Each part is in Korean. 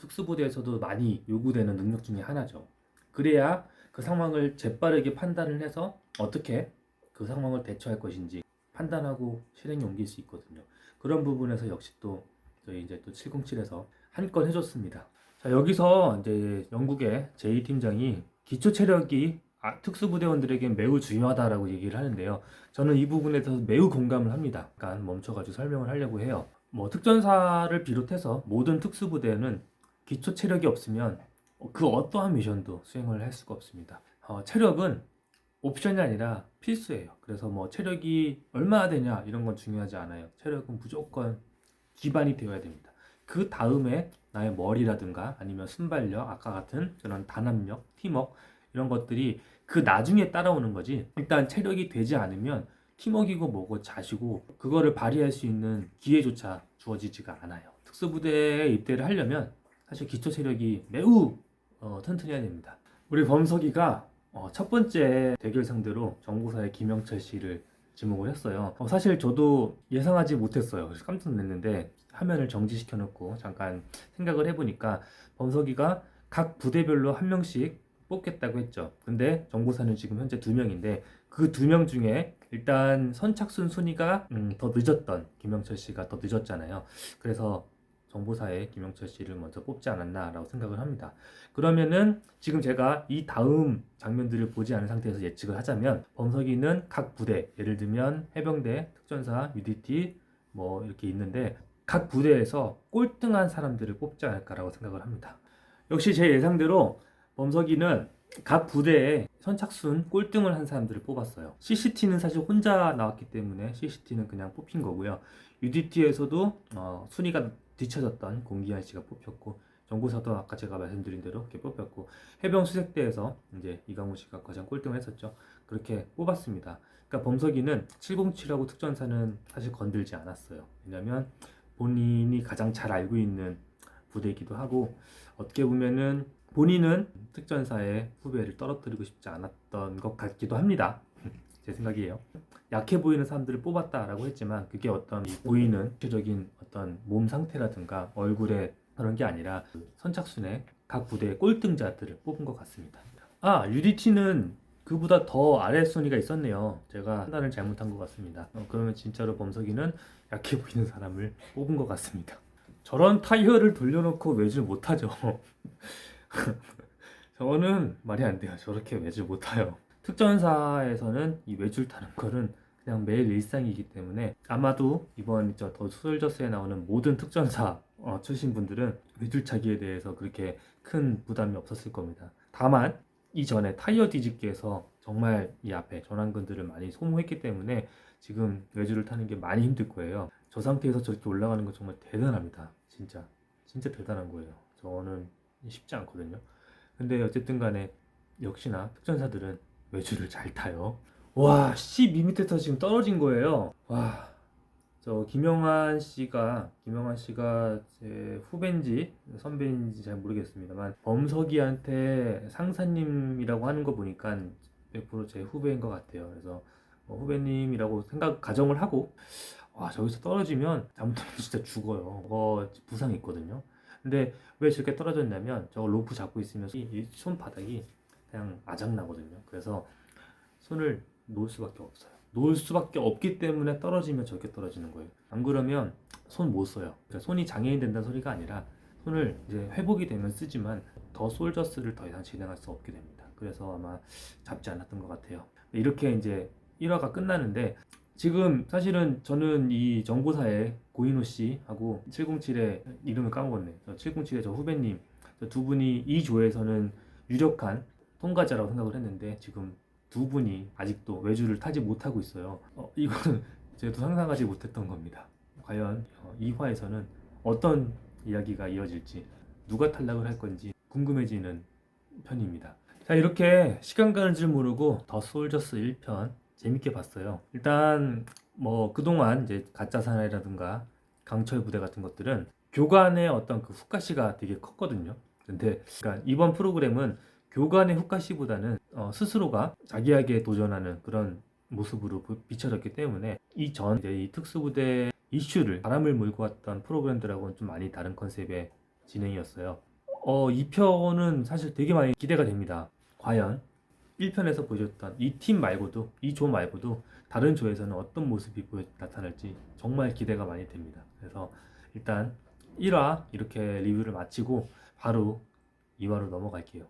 특수부대에서도 많이 요구되는 능력 중에 하나죠. 그래야 그 상황을 재빠르게 판단을 해서 어떻게 그 상황을 대처할 것인지 판단하고 실행에 옮길 수 있거든요. 그런 부분에서 역시 또 저희 이제 또 707에서 한 건 해줬습니다. 자, 여기서 이제 영국의 제이 팀장이 기초 체력이 특수부대원들에게 매우 중요하다라고 얘기를 하는데요. 저는 이 부분에 대해서 매우 공감을 합니다. 잠깐 멈춰가지고 설명을 하려고 해요. 뭐 특전사를 비롯해서 모든 특수부대는 기초 체력이 없으면 그 어떠한 미션도 수행을 할 수가 없습니다. 체력은 옵션이 아니라 필수예요. 그래서 뭐 체력이 얼마나 되냐 이런 건 중요하지 않아요. 체력은 무조건 기반이 되어야 됩니다. 그 다음에 나의 머리라든가 아니면 순발력, 아까 같은 그런 단합력, 팀워크 이런 것들이 그 나중에 따라오는 거지. 일단 체력이 되지 않으면 팀워크이고 뭐고 자시고 그거를 발휘할 수 있는 기회조차 주어지지가 않아요. 특수부대에 입대를 하려면 사실 기초 체력이 매우 튼튼해야 됩니다. 우리 범석이가 첫 번째 대결 상대로 정보사의 김영철 씨를 지목을 했어요. 사실 저도 예상하지 못했어요. 그래서 깜짝 놀랐는데 화면을 정지시켜 놓고 잠깐 생각을 해보니까 범석이가 각 부대별로 한 명씩 뽑겠다고 했죠. 근데 정보사는 지금 현재 2명인데 그 2명 중에 일단 선착순 순위가 더 늦었던 김영철 씨가 더 늦었잖아요. 그래서 정보사에 김영철 씨를 먼저 뽑지 않았나라고 생각을 합니다. 그러면은 지금 제가 이 다음 장면들을 보지 않은 상태에서 예측을 하자면 범석이는 각 부대, 예를 들면 해병대, 특전사, UDT 뭐 이렇게 있는데 각 부대에서 꼴등한 사람들을 뽑지 않을까라고 생각을 합니다. 역시 제 예상대로 범석이는 각 부대에 선착순 꼴등을 한 사람들을 뽑았어요. CCT는 사실 혼자 나왔기 때문에 CCT는 그냥 뽑힌 거고요. UDT에서도 순위가 뒤쳐졌던 공기환 씨가 뽑혔고, 정보사도 아까 제가 말씀드린 대로 이렇게 뽑혔고, 해병 수색대에서 이제 이강호 씨가 가장 꼴등을 했었죠. 그렇게 뽑았습니다. 그러니까 범석이는 707하고 특전사는 사실 건들지 않았어요. 왜냐면 본인이 가장 잘 알고 있는 부대이기도 하고, 어떻게 보면은 본인은 특전사의 후배를 떨어뜨리고 싶지 않았던 것 같기도 합니다. 제 생각이에요. 약해 보이는 사람들을 뽑았다라고 했지만 그게 어떤 보이는 구체적인 어떤 몸 상태라든가 얼굴에 그런 게 아니라 선착순의 각 부대의 꼴등자들을 뽑은 것 같습니다. UDT는 그보다 더 아래 순위가 있었네요. 제가 판단을 잘못한 것 같습니다. 그러면 진짜로 범석이는 약해 보이는 사람을 뽑은 것 같습니다. 저런 타이어를 돌려놓고 외줄 못하죠. 저는 말이 안 돼요. 저렇게 외줄 못 타요. 특전사에서는 이 외줄 타는 거는 그냥 매일 일상이기 때문에 아마도 이번 더 솔저스에 나오는 모든 특전사 출신 분들은 외줄차기에 대해서 그렇게 큰 부담이 없었을 겁니다. 다만 이전에 타이어 뒤집기에서 정말 이 앞에 전완근들을 많이 소모했기 때문에 지금 외줄을 타는 게 많이 힘들 거예요. 저 상태에서 저렇게 올라가는 거 정말 대단합니다. 진짜 대단한 거예요. 저는 쉽지 않거든요. 근데 어쨌든 간에 역시나 특전사들은 외줄을 잘 타요. 와, 12m에서 지금 떨어진 거예요. 와, 저 김영환 씨가 제 후배인지 선배인지 잘 모르겠습니다만 범석이한테 상사님이라고 하는 거 보니까 100%제 후배인 것 같아요. 그래서 후배님이라고 가정을 하고 저기서 떨어지면 잘못하면 진짜 죽어요. 부상이 있거든요. 근데 왜 저렇게 떨어졌냐면 저 로프 잡고 있으면 이 손바닥이 그냥 아작나거든요. 그래서 손을 놓을 수밖에 없어요. 놓을 수밖에 없기 때문에 떨어지면 저렇게 떨어지는 거예요. 안 그러면 손 못 써요. 그러니까 손이 장애인 된다는 소리가 아니라 손을 이제 회복이 되면 쓰지만 더 솔저스를 더 이상 진행할 수 없게 됩니다. 그래서 아마 잡지 않았던 것 같아요. 이렇게 이제 1화가 끝나는데 지금 사실은 저는 이 정보사의 고인호 씨하고 707의 이름을 까먹었네. 707의 저 후배님 두 분이 이 조에서는 유력한 통과자라고 생각을 했는데 지금 두 분이 아직도 외주를 타지 못하고 있어요. 이거는 제가 상상하지 못했던 겁니다. 과연 2화에서는 어떤 이야기가 이어질지 누가 탈락을 할 건지 궁금해지는 편입니다. 자, 이렇게 시간 가는 줄 모르고 더 솔저스 1편 재밌게 봤어요. 일단 뭐 그동안 이제 가짜 사나이라든가 강철 부대 같은 것들은 교관의 어떤 그 후카시가 되게 컸거든요. 근데 그러니까 이번 프로그램은 교관의 후카시보다는 스스로가 자기에게 도전하는 그런 모습으로 비춰졌기 때문에 이 특수부대 이슈를 바람을 몰고 왔던 프로그램들하고는 좀 많이 다른 컨셉의 진행이었어요. 2편은 사실 되게 많이 기대가 됩니다. 과연 1편에서 보셨던 이 팀 말고도, 이 조 말고도 다른 조에서는 어떤 모습이 나타날지 정말 기대가 많이 됩니다. 그래서 일단 1화 이렇게 리뷰를 마치고 바로 2화로 넘어갈게요.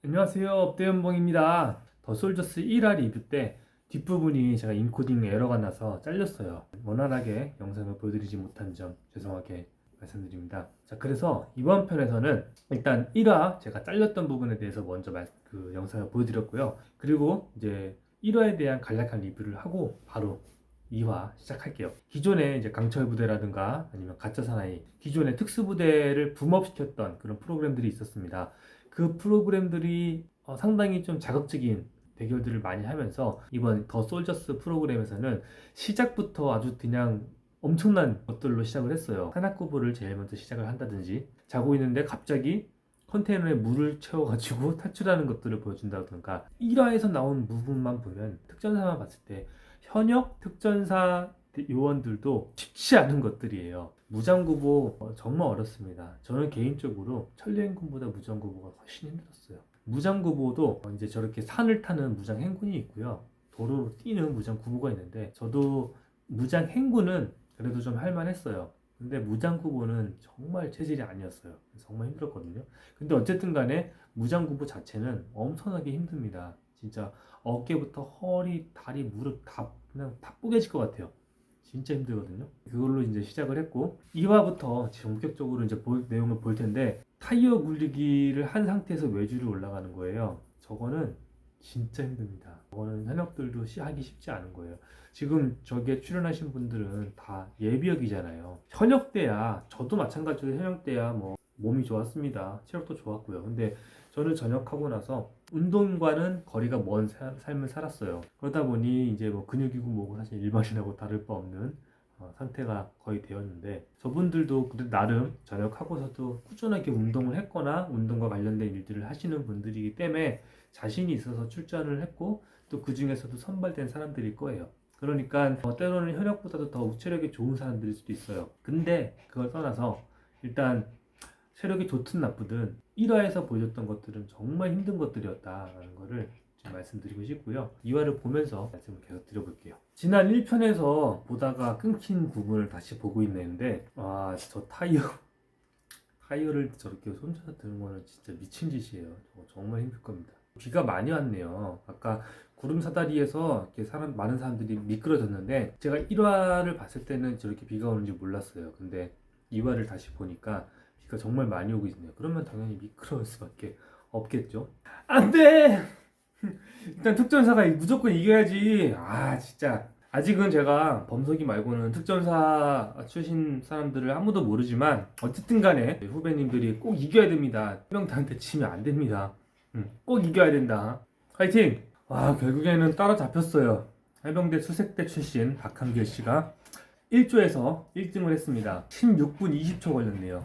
안녕하세요, 업대연봉입니다. 더 솔저스 1화 리뷰 때 뒷부분이 제가 인코딩 에러가 나서 잘렸어요. 원활하게 영상을 보여드리지 못한 점 죄송하게 말씀드립니다. 자, 그래서 이번 편에서는 일단 1화 제가 잘렸던 부분에 대해서 먼저 그 영상을 보여드렸고요. 그리고 이제 1화에 대한 간략한 리뷰를 하고 바로 2화 시작할게요. 기존에 이제 강철 부대라든가 아니면 가짜 사나이, 기존의 특수부대를 붐업시켰던 그런 프로그램들이 있었습니다. 그 프로그램들이 상당히 좀 자극적인 대결들을 많이 하면서 이번 더 솔저스 프로그램에서는 시작부터 아주 그냥 엄청난 것들로 시작을 했어요. 산악구보를 제일 먼저 시작을 한다든지, 자고 있는데 갑자기 컨테이너에 물을 채워가지고 탈출하는 것들을 보여준다든가, 1화에서 나온 부분만 보면 특전사만 봤을 때 현역 특전사 요원들도 쉽지 않은 것들이에요. 무장구보 정말 어렵습니다. 저는 개인적으로 천리행군보다 무장구보가 훨씬 힘들었어요. 무장구보도 이제 저렇게 산을 타는 무장행군이 있고요, 도로로 뛰는 무장구보가 있는데, 저도 무장행군은 그래도 좀 할만했어요. 근데 무장구보는 정말 체질이 아니었어요. 정말 힘들었거든요. 근데 어쨌든 간에 무장구보 자체는 엄청나게 힘듭니다. 진짜 어깨부터 허리, 다리, 무릎 다 그냥 다 뽀개질 것 같아요. 진짜 힘들거든요. 그걸로 이제 시작을 했고, 2화부터 본격적으로 이제 내용을 볼 텐데, 타이어 굴리기를 한 상태에서 외주를 올라가는 거예요. 저거는 진짜 힘듭니다. 저거는 현역들도 하기 쉽지 않은 거예요. 지금 저기에 출연하신 분들은 다 예비역이잖아요. 현역 때야, 저도 마찬가지로 현역 때야 뭐 몸이 좋았습니다. 체력도 좋았고요. 근데 저는 전역하고 나서 운동과는 거리가 먼 삶을 살았어요. 그러다 보니 이제 뭐 근육이고 뭐고 사실 일반인하고 다를 바 없는 상태가 거의 되었는데, 저분들도 나름 전역하고서도 꾸준하게 운동을 했거나 운동과 관련된 일들을 하시는 분들이기 때문에 자신이 있어서 출전을 했고, 또 그 중에서도 선발된 사람들일 거예요. 그러니까 때로는 현역보다도 더 체력이 좋은 사람들일 수도 있어요. 근데 그걸 떠나서 일단 체력이 좋든 나쁘든 1화에서 보여줬던 것들은 정말 힘든 것들이었다라는 거를 좀 말씀드리고 싶고요. 2화를 보면서 말씀을 계속 드려볼게요. 지난 1편에서 보다가 끊긴 부분을 다시 보고 있는데, 저 타이어를 저렇게 손잡아 드는 거는 진짜 미친 짓이에요. 정말 힘들 겁니다. 비가 많이 왔네요. 아까 구름 사다리에서 이렇게 많은 사람들이 미끄러졌는데, 제가 1화를 봤을 때는 저렇게 비가 오는지 몰랐어요. 근데 2화를 다시 보니까 비가 정말 많이 오고 있네요. 그러면 당연히 미끄러울 수밖에 없겠죠. 안 돼! 일단 특전사가 무조건 이겨야지. 진짜. 아직은 제가 범석이 말고는 특전사 출신 사람들을 아무도 모르지만, 어쨌든 간에 후배님들이 꼭 이겨야 됩니다. 해병대한테 치면 안 됩니다. 꼭 이겨야 된다. 화이팅! 결국에는 따라잡혔어요. 해병대 수색대 출신 박한길 씨가 1조에서 1등을 했습니다. 16분 20초 걸렸네요.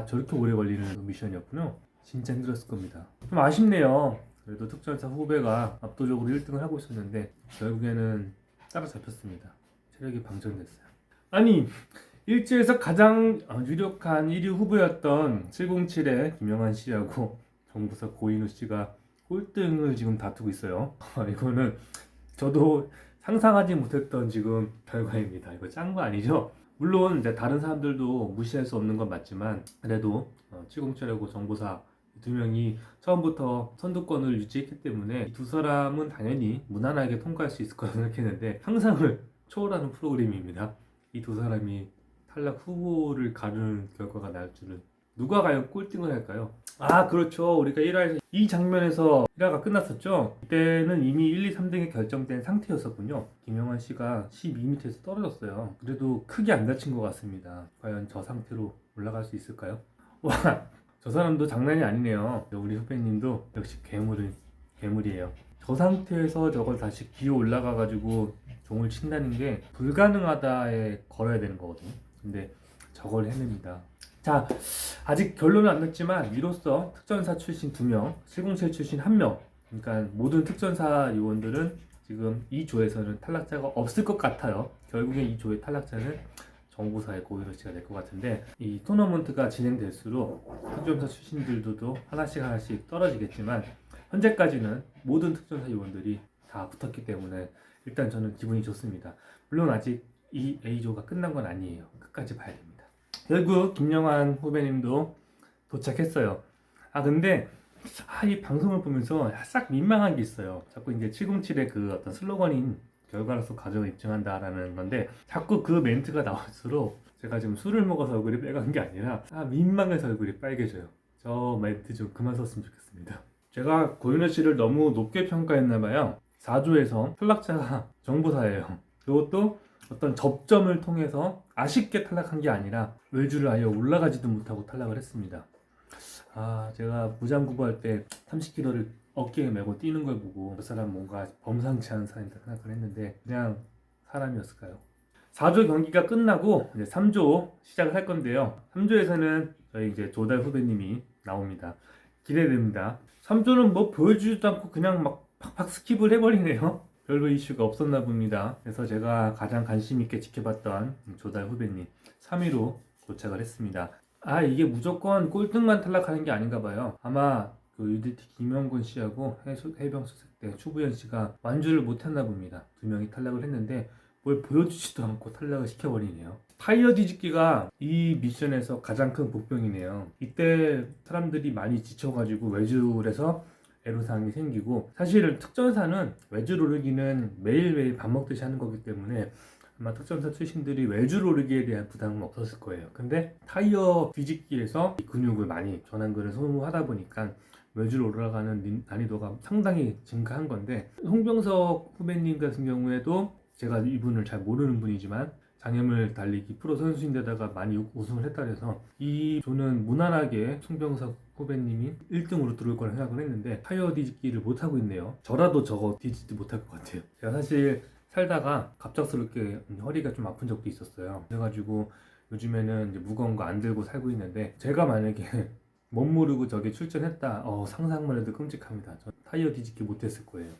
저렇게 오래 걸리는 미션이었군요. 진짜 힘들었을 겁니다. 좀 아쉽네요. 그래도 특전사 후배가 압도적으로 1등을 하고 있었는데 결국에는 따라잡혔습니다. 체력이 방전됐어요. 아니, 1조에서 가장 유력한 1위 후보였던 707의 김영환 씨하고 정부사 고인우 씨가 꼴등을 지금 다투고 있어요. 이거는 저도 상상하지 못했던 지금 결과입니다. 이거 짠 거 아니죠? 물론 이제 다른 사람들도 무시할 수 없는 건 맞지만, 그래도 707하고 정보사 두 명이 처음부터 선두권을 유지했기 때문에 이 두 사람은 당연히 무난하게 통과할 수 있을 거라 생각했는데, 상상을 초월하는 프로그램입니다. 이 두 사람이 탈락 후보를 가르는 결과가 나올 줄은. 누가 과연 꼴등을 할까요? 그렇죠. 우리가 1화에서 이 장면에서 1화가 끝났었죠. 그때는 이미 1, 2, 3등이 결정된 상태였었군요. 김영환 씨가 12m에서 떨어졌어요. 그래도 크게 안 다친 것 같습니다. 과연 저 상태로 올라갈 수 있을까요? 저 사람도 장난이 아니네요. 우리 후배님도 역시 괴물은 괴물이에요. 저 상태에서 저걸 다시 기어 올라가가지고 종을 친다는 게 불가능하다에 걸어야 되는 거거든요. 근데 저걸 해냅니다. 자, 아직 결론은 안 났지만 이로써 특전사 출신 2명, 707 출신 1명, 그러니까 모든 특전사 요원들은 지금 이 조에서는 탈락자가 없을 것 같아요. 결국엔 이 조의 탈락자는 정보사의 고유너치가 될 것 같은데, 이 토너먼트가 진행될수록 특전사 출신들도 하나씩 떨어지겠지만 현재까지는 모든 특전사 요원들이 다 붙었기 때문에 일단 저는 기분이 좋습니다. 물론 아직 이 A조가 끝난 건 아니에요. 끝까지 봐야 됩니다. 결국 김영환 후배님도 도착했어요. 근데 이 방송을 보면서 싹 민망한 게 있어요. 자꾸 이제 707의 그 어떤 슬로건인 결과로서 과정을 입증한다라는 건데, 자꾸 그 멘트가 나올수록 제가 지금 술을 먹어서 얼굴이 빨간 게 아니라 민망해서 얼굴이 빨개져요. 저 멘트 좀 그만 썼으면 좋겠습니다. 제가 고윤혜 씨를 너무 높게 평가했나봐요. 4조에서 탈락자가 정보사예요. 그것도 어떤 접점을 통해서 아쉽게 탈락한 게 아니라 외주를 아예 올라가지도 못하고 탈락을 했습니다. 제가 무장구보 할 때 30kg를 어깨에 메고 뛰는 걸 보고 그 사람 뭔가 범상치 않은 사람이다 생각을 했는데 그냥 사람이었을까요? 4조 경기가 끝나고 이제 3조 시작을 할 건데요. 3조에서는 저희 이제 조달 후배님이 나옵니다. 기대됩니다. 3조는 뭐 보여주지도 않고 그냥 막 팍팍 스킵을 해버리네요. 별로 이슈가 없었나 봅니다. 그래서 제가 가장 관심 있게 지켜봤던 조달 후배님 3위로 도착을 했습니다. 이게 무조건 꼴등만 탈락하는 게 아닌가 봐요. 아마 그 UDT 김영곤 씨하고 해병수색 때 추부연 씨가 완주를 못했나 봅니다. 두 명이 탈락을 했는데 뭘 보여주지도 않고 탈락을 시켜버리네요. 타이어 뒤집기가 이 미션에서 가장 큰 복병이네요. 이때 사람들이 많이 지쳐가지고 외주를 해서 애로사항이 생기고, 사실은 특전사는 외주를 오르기는 매일매일 밥 먹듯이 하는 거기 때문에 아마 특전사 출신들이 외주를 오르기에 대한 부담은 없었을 거예요. 근데 타이어 뒤집기에서 이 근육을 많이 전완근을 소모하다 보니까 외주를 올라가는 난이도가 상당히 증가한 건데, 홍병석 후배님 같은 경우에도 제가 이분을 잘 모르는 분이지만 장애물 달리기 프로 선수인데다가 많이 우승을 했다 그래서 이 조는 무난하게 송병석 후배님이 1등으로 들어올 거라 생각을 했는데 타이어 뒤집기를 못하고 있네요. 저라도 저거 뒤집지 못할 것 같아요. 제가 사실 살다가 갑작스럽게 허리가 좀 아픈 적도 있었어요. 그래가지고 요즘에는 이제 무거운 거 안 들고 살고 있는데, 제가 만약에 못 모르고 저게 출전했다, 상상만 해도 끔찍합니다. 저 타이어 뒤집기 못했을 거예요.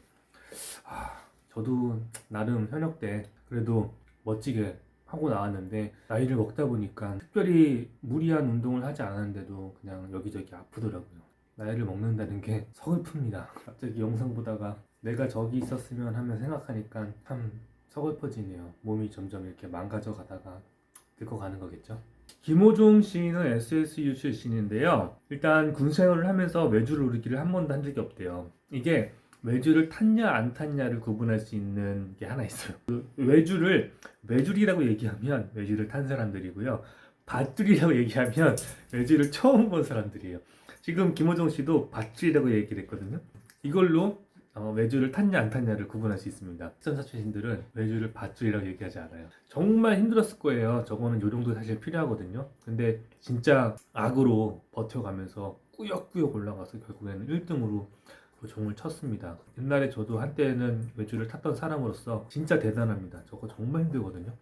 저도 나름 현역 때 그래도 멋지게 하고 나왔는데 나이를 먹다 보니까 특별히 무리한 운동을 하지 않았는데도 그냥 여기저기 아프더라고요. 나이를 먹는다는 게 서글픕니다. 갑자기 영상 보다가 내가 저기 있었으면 하면 생각하니까 참 서글퍼지네요. 몸이 점점 이렇게 망가져 가다가 늙어가는 거겠죠. 김호종 씨는 SSU 출신인데요. 일단 군생활을 하면서 외주를 오르기를 한 번도 한 적이 없대요. 이게 외주를 탔냐 안 탔냐를 구분할 수 있는 게 하나 있어요. 그 외주를 외줄이라고 얘기하면 외주를 탄 사람들이고요. 밧줄이라고 얘기하면 외주를 처음 본 사람들이에요. 지금 김호종 씨도 밧줄이라고 얘기를 했거든요. 이걸로 외주를 탔냐 안 탔냐를 구분할 수 있습니다. 특전사 출신들은 외주를 밧줄이라고 얘기하지 않아요. 정말 힘들었을 거예요. 저거는 요령도 사실 필요하거든요. 근데 진짜 악으로 버텨가면서 꾸역꾸역 올라가서 결국에는 1등으로 종을 쳤습니다. 옛날에 저도 한때는 외주를 탔던 사람으로서 진짜 대단합니다. 저거 정말 힘들거든요.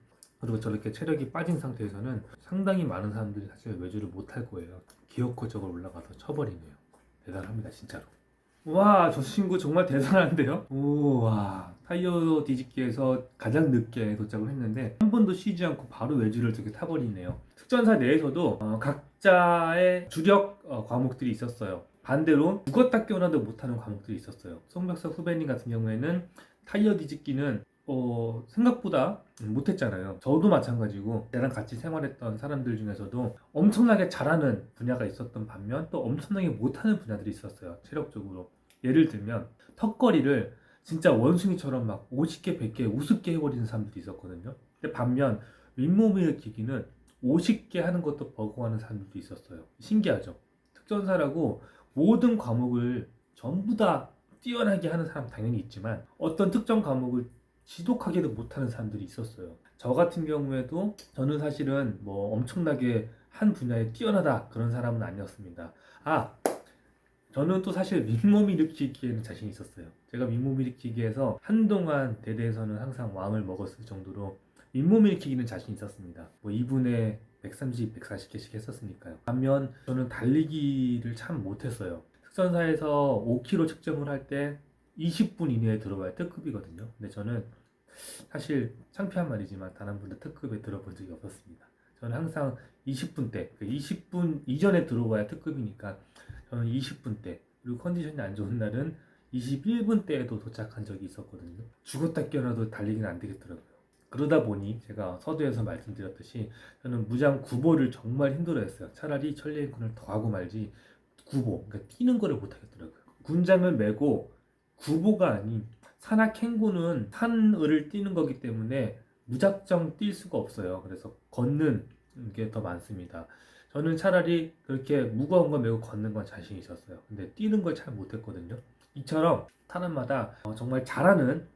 그리고 저렇게 체력이 빠진 상태에서는 상당히 많은 사람들이 사실 외주를 못 할 거예요. 기어코 저걸 올라가서 쳐버리네요. 대단합니다, 진짜로. 와, 저 친구 정말 대단한데요? 우와, 타이어 뒤집기에서 가장 늦게 도착을 했는데 한 번도 쉬지 않고 바로 외주를 저렇게 타버리네요. 특전사 내에서도 각자의 주력 과목들이 있었어요. 반대로 죽었다 깨어나도 못하는 과목들이 있었어요. 송백석 후배님 같은 경우에는 타이어 뒤집기는 생각보다 못했잖아요. 저도 마찬가지고 저랑 같이 생활했던 사람들 중에서도 엄청나게 잘하는 분야가 있었던 반면 또 엄청나게 못하는 분야들이 있었어요. 체력적으로. 예를 들면 턱걸이를 진짜 원숭이처럼 막 50개, 100개 우습게 해버리는 사람들이 있었거든요. 근데 반면 윗몸 일으키기는 50개 하는 것도 버거워하는 사람들도 있었어요. 신기하죠? 특전사라고 모든 과목을 전부 다 뛰어나게 하는 사람 당연히 있지만 어떤 특정 과목을 지독하게도 못하는 사람들이 있었어요. 저 같은 경우에도 저는 사실은 뭐 엄청나게 한 분야에 뛰어나다 그런 사람은 아니었습니다. 저는 또 사실 윗몸 일으키기에는 자신이 있었어요. 제가 윗몸 일으키기에서 한동안 대대에서는 항상 왕을 먹었을 정도로 윗몸 일으키기는 자신 있었습니다. 뭐 2분에 130, 140개씩 했었으니까요. 반면 저는 달리기를 참 못했어요. 특전사에서 5km 측정을 할 때 20분 이내에 들어와야 특급이거든요. 근데 저는 사실 창피한 말이지만 단 한 번도 특급에 들어본 적이 없었습니다. 저는 항상 20분 대, 20분 이전에 들어와야 특급이니까 저는 20분 대, 그리고 컨디션이 안 좋은 날은 21분 대에도 도착한 적이 있었거든요. 죽었다 깨어나도 달리기는 안 되겠더라고요. 그러다 보니 제가 서두에서 말씀드렸듯이 저는 무장 구보를 정말 힘들어했어요. 차라리 천리행군을 더 하고 말지 구보, 그러니까 뛰는 거를 못 하겠더라고요. 군장을 메고 구보가 아닌 산악행군은 산을 뛰는 거기 때문에 무작정 뛸 수가 없어요. 그래서 걷는 게 더 많습니다. 저는 차라리 그렇게 무거운 거 메고 걷는 건 자신 있었어요. 근데 뛰는 걸 잘 못했거든요. 이처럼 탄환마다 정말 잘하는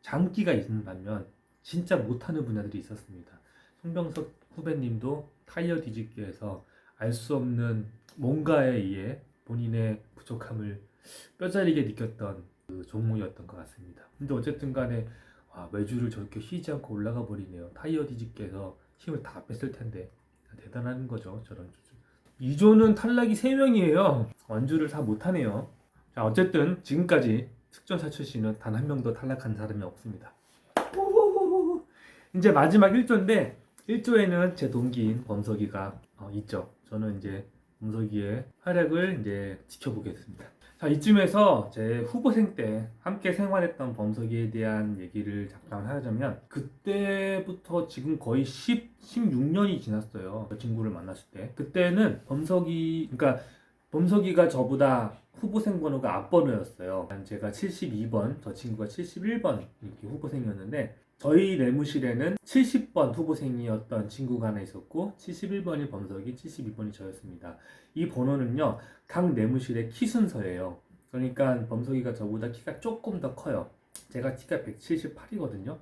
장기가 있는 반면 진짜 못하는 분야들이 있었습니다. 송병석 후배님도 타이어 뒤집기에서 알 수 없는 뭔가에 의해 본인의 부족함을 뼈저리게 느꼈던 그 종목이었던 것 같습니다. 근데 어쨌든 간에 외주를 저렇게 쉬지 않고 올라가 버리네요. 타이어 뒤집기에서 힘을 다 뺐을 텐데 대단한 거죠. 저런 주주. 2조는 탈락이 3명이에요. 완주를 다 못하네요. 자, 어쨌든 지금까지 특전사 출신은 단 한 명도 탈락한 사람이 없습니다. 이제 마지막 1조인데 1조에는 제 동기인 범석이가 있죠. 저는 이제 범석이의 활약을 이제 지켜보겠습니다. 자, 이쯤에서 제 후보생 때 함께 생활했던 범석이에 대한 얘기를 잠깐 하자면 그때부터 지금 거의 16년이 지났어요. 그 친구를 만났을 때. 그때는 그러니까 범석이가 저보다 후보생 번호가 앞번호였어요. 제가 72번, 저 친구가 71번 이렇게 후보생이었는데 저희 내무실에는 70번 후보생이었던 친구가 하나 있었고 71번이 범석이, 72번이 저였습니다. 이 번호는요, 각 내무실의 키 순서예요. 그러니까 범석이가 저보다 키가 조금 더 커요. 제가 키가 178이거든요.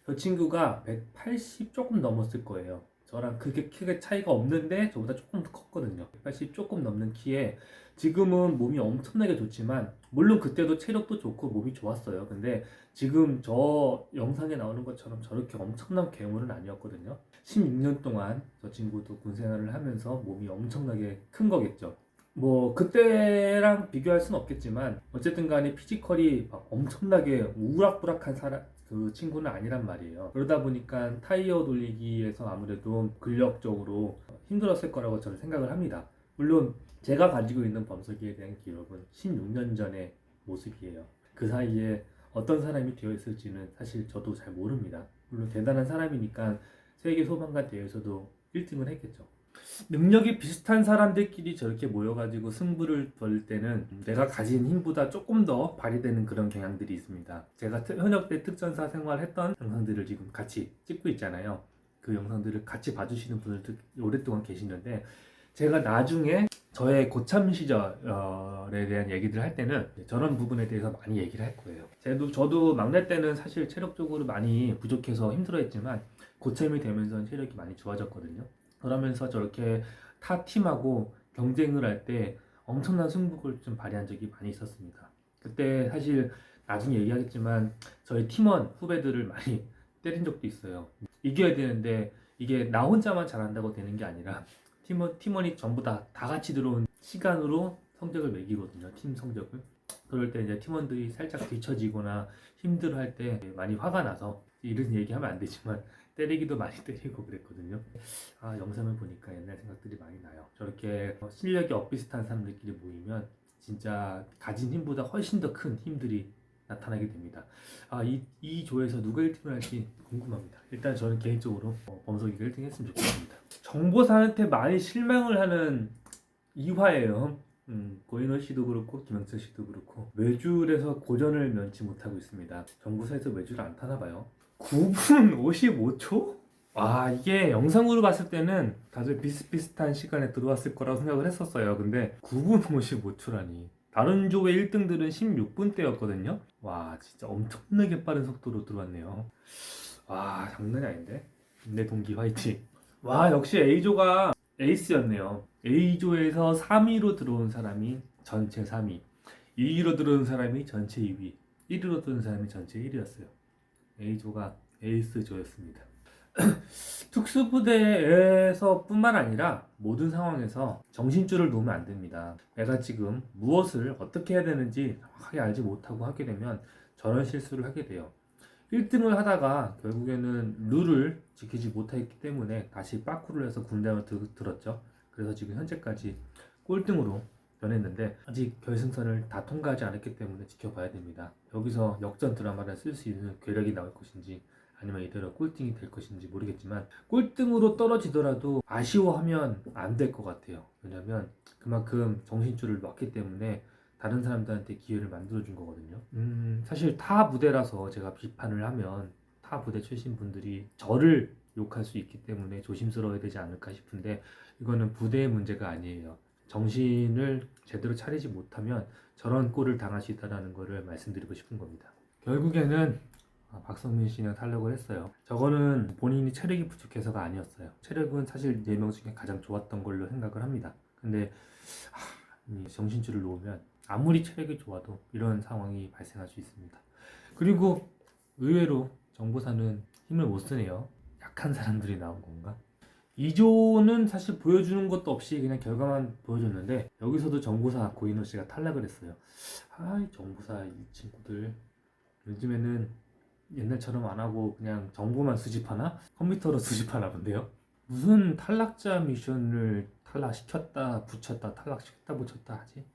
저 친구가 180 조금 넘었을 거예요. 저랑 그게 키가 차이가 없는데 저보다 조금 더 컸거든요. 180 조금 넘는 키에 지금은 몸이 엄청나게 좋지만 물론 그때도 체력도 좋고 몸이 좋았어요. 근데 지금 저 영상에 나오는 것처럼 저렇게 엄청난 괴물은 아니었거든요. 16년 동안 저 친구도 군생활을 하면서 몸이 엄청나게 큰 거겠죠. 뭐 그때랑 비교할 수는 없겠지만 어쨌든 간에 피지컬이 막 엄청나게 우락부락한 그 친구는 아니란 말이에요. 그러다 보니까 타이어 돌리기에서 아무래도 근력적으로 힘들었을 거라고 저는 생각을 합니다. 물론 제가 가지고 있는 범석이에 대한 기록은 16년 전의 모습이에요. 그 사이에 어떤 사람이 되어 있을지는 사실 저도 잘 모릅니다. 물론 대단한 사람이니까 세계 소방관 대회에서도 1등을 했겠죠. 능력이 비슷한 사람들끼리 저렇게 모여가지고 승부를 벌 때는 내가 가진 힘보다 조금 더 발휘되는 그런 경향들이 있습니다. 제가 현역 때 특전사 생활했던 영상들을 지금 같이 찍고 있잖아요. 그 영상들을 같이 봐주시는 분들도 오랫동안 계시는데 제가 나중에 저의 고참 시절에 대한 얘기들 할 때는 저런 부분에 대해서 많이 얘기를 할 거예요. 저도 막내 때는 사실 체력적으로 많이 부족해서 힘들어했지만 고참이 되면서 체력이 많이 좋아졌거든요. 그러면서 저렇게 타 팀하고 경쟁을 할 때 엄청난 승부를 좀 발휘한 적이 많이 있었습니다. 그때 사실 나중에 얘기하겠지만 저희 팀원 후배들을 많이 때린 적도 있어요. 이겨야 되는데 이게 나 혼자만 잘한다고 되는 게 아니라 팀원이 전부 다 같이 들어온 시간으로 성적을 매기거든요. 팀 성적을. 그럴 때 이제 팀원들이 살짝 뒤처지거나 힘들어할 때 많이 화가 나서 이런 얘기하면 안 되지만 때리기도 많이 때리고 그랬거든요. 영상을 보니까 옛날 생각들이 많이 나요. 저렇게 실력이 엇비슷한 사람들끼리 모이면 진짜 가진 힘보다 훨씬 더 큰 힘들이 나타나게 됩니다. 이 조에서 누가 1등을 할지 궁금합니다. 일단 저는 개인적으로 범석이가 1등 했으면 좋겠습니다. 정보사한테 많이 실망을 하는 2화예요. 고인호 씨도 그렇고 김영철 씨도 그렇고 외줄에서 고전을 면치 못하고 있습니다. 정보사에서 외줄을 안 타나 봐요. 9분 55초? 이게 영상으로 봤을 때는 다들 비슷비슷한 시간에 들어왔을 거라고 생각을 했었어요. 근데 9분 55초라니. 다른 조의 1등들은 16분대였거든요. 진짜 엄청나게 빠른 속도로 들어왔네요. 장난이 아닌데? 내 동기 화이팅. 역시 A조가 에이스였네요. A조에서 3위로 들어온 사람이 전체 3위, 2위로 들어온 사람이 전체 2위, 1위로 들어온 사람이 전체 1위였어요. A조가 에이스조였습니다. 특수부대에서 뿐만 아니라 모든 상황에서 정신줄을 놓으면 안 됩니다. 내가 지금 무엇을 어떻게 해야 되는지 정확하게 알지 못하고 하게 되면 저런 실수를 하게 돼요. 1등을 하다가 결국에는 룰을 지키지 못했기 때문에 다시 빠꾸를 해서 군대로 들었죠. 그래서 지금 현재까지 꼴등으로 변했는데 아직 결승선을 다 통과하지 않았기 때문에 지켜봐야 됩니다. 여기서 역전 드라마를 쓸 수 있는 괴력이 나올 것인지 아니면 이대로 꼴등이 될 것인지 모르겠지만 꼴등으로 떨어지더라도 아쉬워하면 안 될 것 같아요. 왜냐면 그만큼 정신줄을 놨기 때문에 다른 사람들한테 기회를 만들어준 거거든요. 사실 타 무대라서 제가 비판을 하면 타 무대 출신 분들이 저를 욕할 수 있기 때문에 조심스러워야 되지 않을까 싶은데 이거는 부대의 문제가 아니에요. 정신을 제대로 차리지 못하면 저런 꼴을 당할 수 있다는 것을 말씀드리고 싶은 겁니다. 결국에는 박성민 씨는 탈락을 했어요. 저거는 본인이 체력이 부족해서가 아니었어요. 체력은 사실 4명 중에 가장 좋았던 걸로 생각을 합니다. 근데 이 정신줄을 놓으면 아무리 체력이 좋아도 이런 상황이 발생할 수 있습니다. 그리고 의외로 정보사는 힘을 못 쓰네요. 약한 사람들이 나온 건가? 2조는 사실 보여주는 것도 없이 그냥 결과만 보여줬는데 여기서도 정보사 고인호 씨가 탈락을 했어요. 정보사 이 친구들 요즘에는 옛날처럼 안 하고 그냥 정보만 수집하나? 컴퓨터로 수집하나 본데요. 무슨 탈락자 미션을 탈락시켰다 붙였다 탈락시켰다 붙였다 하지?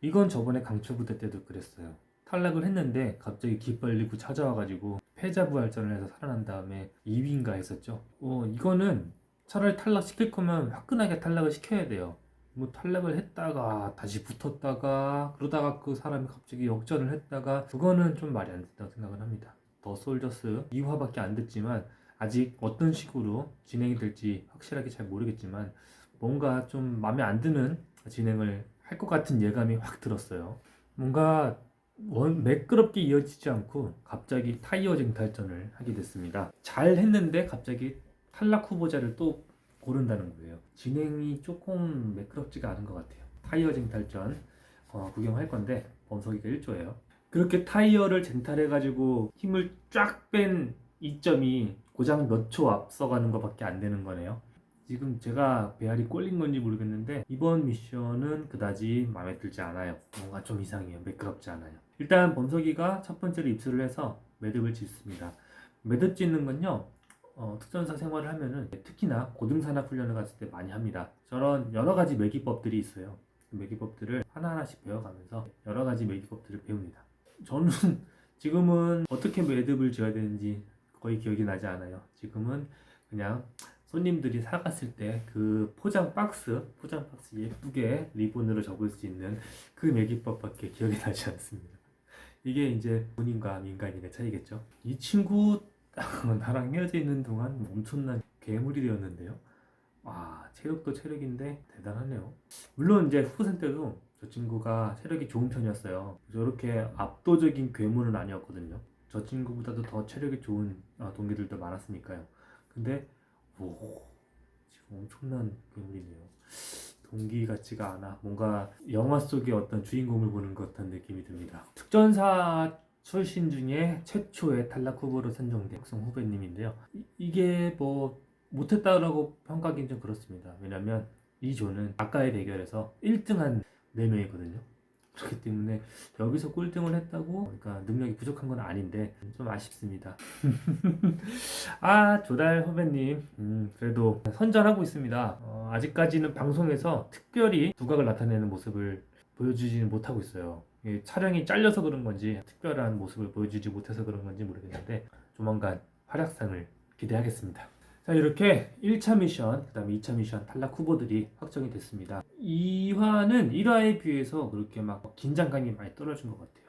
이건 저번에 강철부대 때도 그랬어요. 탈락을 했는데 갑자기 기빨리고 찾아와가지고 패자부활전을 해서 살아난 다음에 2위인가 했었죠. 이거는 차라리 탈락시킬 거면 화끈하게 탈락을 시켜야 돼요. 뭐 탈락을 했다가 다시 붙었다가 그러다가 그 사람이 갑자기 역전을 했다가 그거는 좀 말이 안 된다고 생각을 합니다. 더 솔저스 2화밖에 안 됐지만 아직 어떤 식으로 진행이 될지 확실하게 잘 모르겠지만 뭔가 좀 마음에 안 드는 진행을 할 것 같은 예감이 확 들었어요. 뭔가 매끄럽게 이어지지 않고 갑자기 타이어 쟁탈전을 하게 됐습니다. 잘 했는데 갑자기 탈락 후보자를 또 고른다는 거예요. 진행이 조금 매끄럽지가 않은 것 같아요. 타이어 쟁탈전 구경할 건데 범석이가 1조예요. 그렇게 타이어를 쟁탈해가지고 힘을 쫙 뺀 이점이 고작 몇 초 앞서가는 것밖에 안 되는 거네요. 지금 제가 배알이 꼴린 건지 모르겠는데 이번 미션은 그다지 마음에 들지 않아요. 뭔가 좀 이상해요. 매끄럽지 않아요. 일단 범석이가 첫 번째로 입수를 해서 매듭을 짓습니다. 매듭 짓는 건요. 특전사 생활을 하면은 특히나 고등산악 훈련을 갔을 때 많이 합니다. 저런 여러 가지 매기법들이 있어요. 그 매기법들을 하나하나씩 배워가면서 여러 가지 매기법들을 배웁니다. 저는 지금은 어떻게 매듭을 지어야 되는지 거의 기억이 나지 않아요. 지금은 그냥 손님들이 사갔을 때 그 포장 박스 예쁘게 리본으로 접을 수 있는 그 매기법밖에 기억이 나지 않습니다. 이게 이제 본인과 민간인의 차이겠죠. 이 친구 나랑 헤어져 있는 동안 엄청난 괴물이 되었는데요. 체력도 체력인데 대단하네요. 물론 이제 후보생 때도 저 친구가 체력이 좋은 편이었어요. 저렇게 압도적인 괴물은 아니었거든요. 저 친구보다도 더 체력이 좋은 동기들도 많았으니까요. 근데 지금 엄청난 괴물이네요. 동기 같지가 않아. 뭔가 영화 속의 어떤 주인공을 보는 것 같은 느낌이 듭니다. 특전사 출신 중에 최초의 탈락 후보로 선정된 박성 후배님인데요. 이게 뭐 못했다라고 평가하기는 좀 그렇습니다. 왜냐면 이 조는 아까의 대결에서 1등한 4명이거든요. 그렇기 때문에 여기서 꼴등을 했다고 그러니까 능력이 부족한 건 아닌데 좀 아쉽습니다. 조달 후배님 그래도 선전하고 있습니다. 아직까지는 방송에서 특별히 두각을 나타내는 모습을 보여주지는 못하고 있어요. 촬영이 잘려서 그런 건지 특별한 모습을 보여주지 못해서 그런 건지 모르겠는데 조만간 활약상을 기대하겠습니다. 자, 이렇게 1차 미션, 그 다음에 2차 미션 탈락 후보들이 확정이 됐습니다. 2화는 1화에 비해서 그렇게 막 긴장감이 많이 떨어진 것 같아요.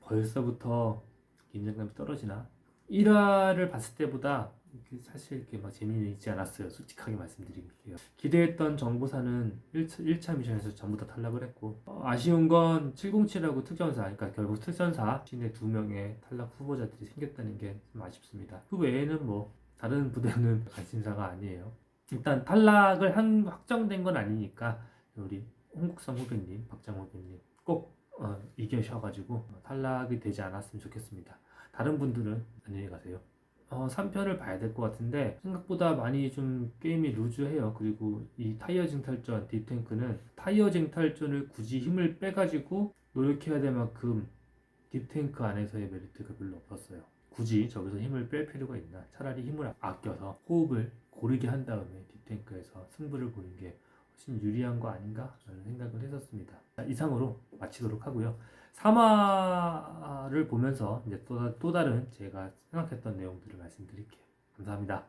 벌써부터 긴장감이 떨어지나? 1화를 봤을 때보다 사실 이렇게 막 재미는 있지 않았어요. 솔직하게 말씀드릴게요. 기대했던 정보사는 1차 미션에서 전부 다 탈락을 했고 아쉬운 건 707하고 특전사, 그러니까 결국 특전사 신의 2명의 탈락 후보자들이 생겼다는 게 좀 아쉽습니다. 그 외에는 뭐 다른 부대는 관심사가 아니에요. 일단 탈락을 확정된 건 아니니까 우리 홍국성 후배님, 박장 후배님 꼭 이겨셔가지고 탈락이 되지 않았으면 좋겠습니다. 다른 분들은 안녕히 가세요. 3편을 봐야 될 것 같은데 생각보다 많이 좀 게임이 루즈해요. 그리고 이 타이어 쟁탈전 딥탱크는 타이어 쟁탈전을 굳이 힘을 빼가지고 노력해야 될 만큼 딥탱크 안에서의 메리트가 별로 없었어요. 굳이 저기서 힘을 뺄 필요가 있나? 차라리 힘을 아껴서 호흡을 고르게 한 다음에 딥탱크에서 승부를 보는 게 훨씬 유리한 거 아닌가? 라는 생각을 했었습니다. 이상으로 마치도록 하고요. 3화를 보면서 이제 또 다른 제가 생각했던 내용들을 말씀드릴게요. 감사합니다.